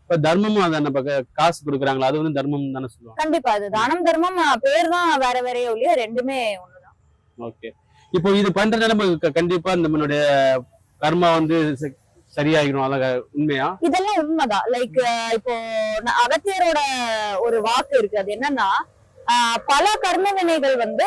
இப்ப தர்மமும் அதான் நம்ம காசு கொடுக்குறாங்களா அது வந்து தர்மம் தானே சொல்லுவாங்க. கண்டிப்பா அது தானம் தர்மம் பேர் தான் வேற வேறையே ஒழிய ரெண்டுமே ஒண்ணுதான். ஓகே. இப்போ இது பண்றதுனால நம்ம கண்டிப்பா நம்மளுடைய கர்மா வந்து சரியாகிடும், அதான் உண்மையா? இதெல்லாம் உண்மைதான். லைக் இப்போ அகத்தியரோட ஒரு வாக்கு இருக்கு. அது என்னன்னா பல கர்ம வினைகள் வந்து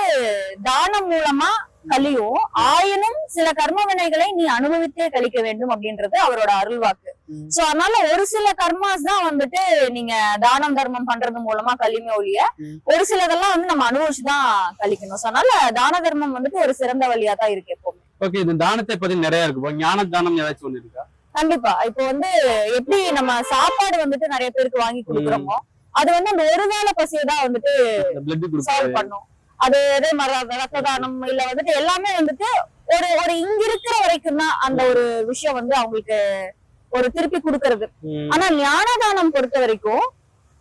தானம் மூலமா கழியும், ஆயினும் சில கர்ம வினைகளை நீ அனுபவித்தே கழிக்க வேண்டும் அப்படின்றது அவரோட அருள்வாக்கு. சோ அதனால ஒரு சில கர்மாஸ் தான் வந்துட்டு நீங்க தானம் தர்மம் பண்றது மூலமா கழியுமே ஒழிய ஒரு சிலதெல்லாம் வந்து நம்ம அனுபவிச்சுதான் கழிக்கணும். சோ அதனால தான தர்மம் வந்துட்டு ஒரு சிறந்த வழியா தான் இருக்கு எப்பவுமே. ஓகே. இந்த தானத்தை பத்தி நிறைய இருக்கு, ஞான தானம் ஏதாச்சும் ஒண்ணு இருக்கா? கண்டிப்பா. இப்போ வந்து எப்படி நம்ம சாப்பாடு வந்துட்டு நிறைய பேருக்கு வாங்கி கொடுக்குறோமோ அது வந்து அந்த ஒரு வேளை பசியதான் வந்துட்டு சால்வ் பண்ணும். அது இதே மாதிரி ரத்த தானம் இல்ல வந்துட்டு எல்லாமே வந்துட்டு ஒரு ஒரு இங்க இருக்கிற வரைக்கும் தான் அந்த ஒரு விஷயம் வந்து அவங்களுக்கு ஒரு திருப்பி கொடுக்கறது. ஆனா ஞான தானம் பொறுத்த வரைக்கும்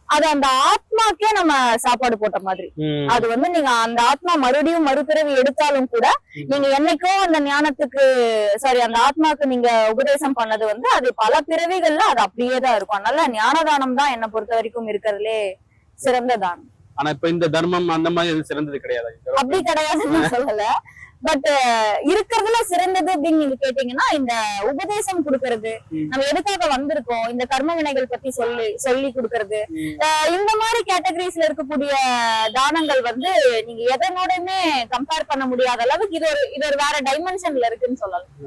அது அந்த ஆத்மாக்கே நம்ம சாப்பாடு போட்ட மாதிரி. அது வந்து நீங்க அந்த ஆத்மா மறுபடியும் மறுபிறவி எடுத்தாலும் கூட நீங்க என்னைக்கோ அந்த ஞானத்துக்கு அந்த ஆத்மாக்கு நீங்க உபதேசம் பண்ணது வந்து அது பல பிறவிகள்ல அது அப்படியேதான் இருக்கும். அதனால ஞானதானம் தான் என்னை பொறுத்த வரைக்கும் இருக்கிறதுலே சிறந்த தானம். ஆனா இப்ப இந்த தர்மம் அந்த மாதிரி எதுவும் சிறந்தது கிடையாது? அப்படி கிடையாதுன்னு சொல்லல. பட் இருக்கிறதுல சிறந்தது அப்படின்னு நீங்க கேட்டீங்கன்னா இந்த உபதேசம் கொடுக்கறது, நம்ம எதுக்காக வந்திருக்கோம், இந்த கர்ம வினைகள் பத்தி சொல்லி கொடுக்கறது, இந்த மாதிரி கேட்டகரிஸ்ல இருக்கக்கூடிய தானங்கள் வந்து நீங்க எதனோடயுமே கம்பேர் பண்ண முடியாத அளவுக்கு இது ஒரு வேற டைமென்ஷன்ல இருக்குன்னு சொல்லலாம்.